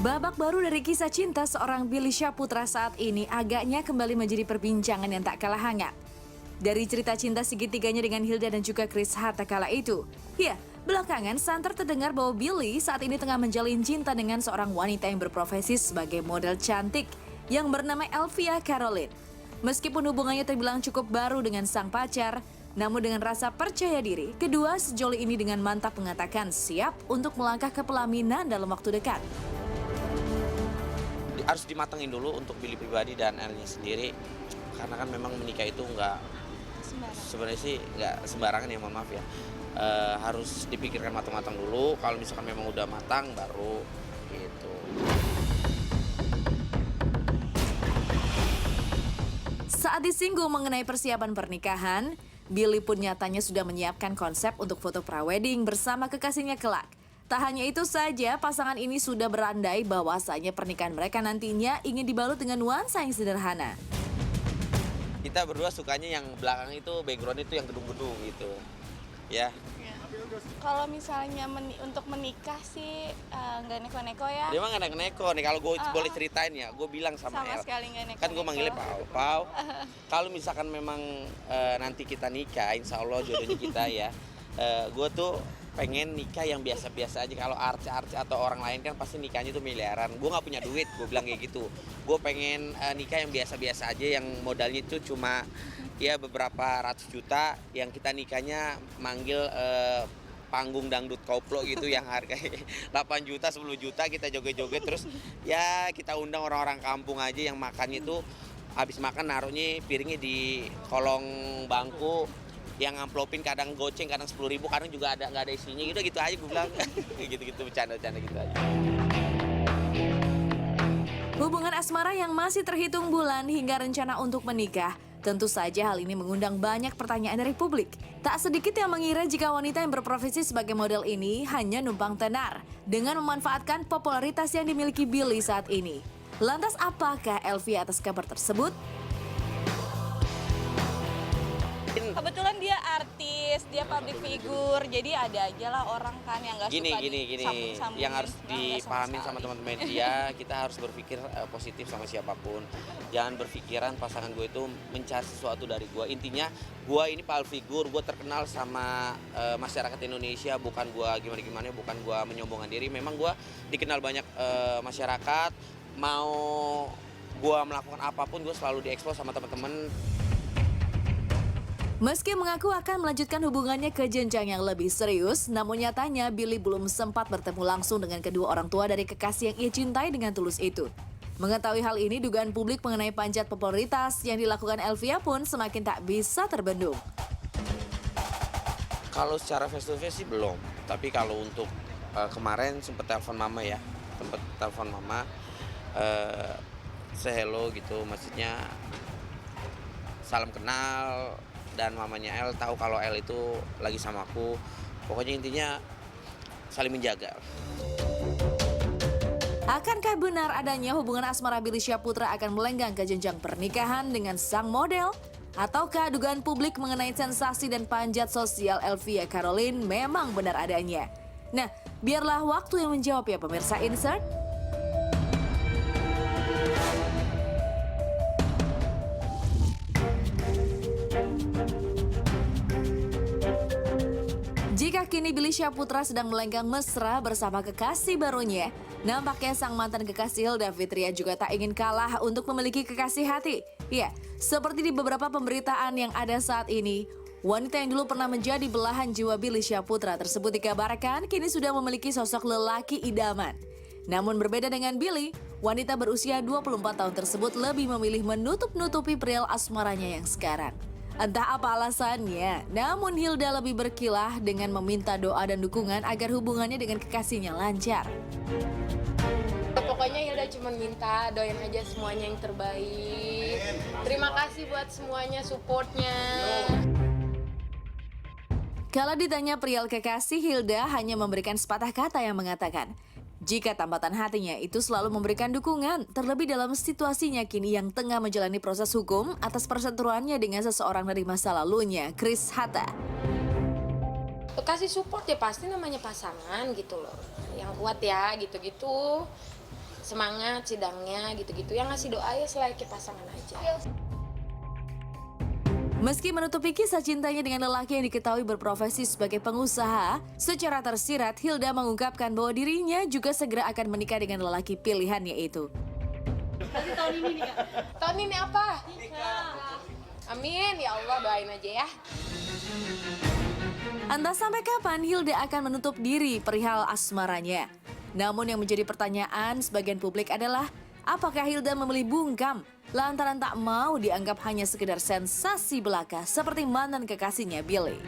Babak baru dari kisah cinta seorang Billy Syahputra saat ini agaknya kembali menjadi perbincangan yang tak kalah hangat. Dari cerita cinta segitiganya dengan Hilda dan juga Chris Hatta kala itu. Ya, belakangan santer terdengar bahwa Billy saat ini tengah menjalin cinta dengan seorang wanita yang berprofesi sebagai model cantik yang bernama Elvia Caroline. Meskipun hubungannya terbilang cukup baru dengan sang pacar, namun dengan rasa percaya diri, kedua sejoli ini dengan mantap mengatakan siap untuk melangkah ke pelaminan dalam waktu dekat. Harus dimatengin dulu untuk Billy pribadi dan Elnya sendiri, karena kan memang menikah itu nggak sebenarnya sih nggak sembarangan ya, mohon maaf ya. Harus dipikirkan matang-matang dulu. Kalau misalkan memang udah matang baru gitu. Saat disinggung mengenai persiapan pernikahan, Billy pun nyatanya sudah menyiapkan konsep untuk foto prawedding bersama kekasihnya kelak. Tak hanya itu saja, pasangan ini sudah berandai bahwasanya pernikahan mereka nantinya ingin dibalut dengan nuansa yang sederhana. Kita berdua sukanya yang belakang itu, background itu yang gedung-gedung gitu. Ya. Kalau misalnya untuk menikah sih nggak neko-neko ya. Dia mah nggak neko-neko nih, kalau gue boleh ceritain ya, gue bilang sama El. Sekali nggak neko-neko. Kan gue manggilnya Pau. Kalau misalkan memang nanti kita nikah, insya Allah jodohnya kita ya. Gue tuh pengen nikah yang biasa-biasa aja. Kalau artis-artis atau orang lain kan pasti nikahnya tuh miliaran. Gue nggak punya duit, gue bilang kayak gitu. Gue pengen nikah yang biasa-biasa aja, yang modalnya itu cuma ya beberapa ratus juta, yang kita nikahnya manggil panggung dangdut koplo gitu yang harganya 8 juta, 10 juta, kita joget-joget terus ya kita undang orang-orang kampung aja yang makannya itu habis makan naruhnya piringnya di kolong bangku, yang ngamplopin kadang goceng, kadang 10.000, kadang juga nggak ada isinya gitu aja gue bilang. Gitu-gitu bercanda-bercanda gitu aja. Hubungan asmara yang masih terhitung bulan hingga rencana untuk menikah, tentu saja hal ini mengundang banyak pertanyaan dari publik. Tak sedikit yang mengira jika wanita yang berprofesi sebagai model ini hanya numpang tenar dengan memanfaatkan popularitas yang dimiliki Billy saat ini. Lantas apakah Elvia atas kabar tersebut? Kebetulan dia artis, dia public figure, jadi ada aja lah orang kan yang nggak suka Gini, disambung-sambungin. yang harus Nggak dipahamin sama sekali. teman-teman media, kita harus berpikir positif sama siapapun. Jangan berpikiran pasangan gue itu mencari sesuatu dari gue. Intinya gue ini public figure, gue terkenal sama masyarakat Indonesia, bukan gue gimana-gimana, bukan gue menyombongkan diri. Memang gue dikenal banyak masyarakat, mau gue melakukan apapun gue selalu diekspos sama teman-teman. Meski mengaku akan melanjutkan hubungannya ke jenjang yang lebih serius, namun nyatanya Billy belum sempat bertemu langsung dengan kedua orang tua dari kekasih yang ia cintai dengan tulus itu. Mengetahui hal ini, dugaan publik mengenai panjat popularitas yang dilakukan Elvia pun semakin tak bisa terbendung. Kalau secara face to face sih belum, tapi kalau untuk kemarin sempat telepon mama ya, say hello gitu, maksudnya salam kenal. Dan mamanya El tahu kalau El itu lagi sama aku. Pokoknya intinya saling menjaga. Akankah benar adanya hubungan asmara Billy Syahputra akan melenggang ke jenjang pernikahan dengan sang model? Ataukah dugaan publik mengenai sensasi dan panjat sosial Elvia Caroline memang benar adanya? Nah, biarlah waktu yang menjawab ya pemirsa Insert. Jika kini Billy Syahputra sedang melenggang mesra bersama kekasih barunya, nampaknya sang mantan kekasih Hilda Fitria juga tak ingin kalah untuk memiliki kekasih hati. Ya, seperti di beberapa pemberitaan yang ada saat ini, wanita yang dulu pernah menjadi belahan jiwa Billy Syahputra tersebut dikabarkan kini sudah memiliki sosok lelaki idaman. Namun berbeda dengan Billy, wanita berusia 24 tahun tersebut lebih memilih menutup-nutupi perihal asmaranya yang sekarang. Entah apa alasannya, namun Hilda lebih berkilah dengan meminta doa dan dukungan agar hubungannya dengan kekasihnya lancar. Pokoknya Hilda cuma minta doain aja semuanya yang terbaik. Terima kasih buat semuanya supportnya. Kalau ditanya perihal kekasih, Hilda hanya memberikan sepatah kata yang mengatakan, jika tambatan hatinya itu selalu memberikan dukungan, terlebih dalam situasinya kini yang tengah menjalani proses hukum atas perseteruannya dengan seseorang dari masa lalunya, Chris Hatta. Kasih support ya, pasti namanya pasangan gitu loh. Yang kuat ya gitu-gitu. semangat sidangnya gitu-gitu. Yang ngasih doa ya selayaknya pasangan aja. Meski menutupi kisah cintanya dengan lelaki yang diketahui berprofesi sebagai pengusaha, secara tersirat Hilda mengungkapkan bahwa dirinya juga segera akan menikah dengan lelaki pilihannya itu. Berarti tahun ini nih Kak? Tahun ini apa? Amin, ya Allah doain aja ya. Entah sampai kapan Hilda akan menutup diri perihal asmaranya. Namun yang menjadi pertanyaan sebagian publik adalah, apakah Hilda memilih bungkam lantaran tak mau dianggap hanya sekedar sensasi belaka seperti mantan kekasihnya Billy?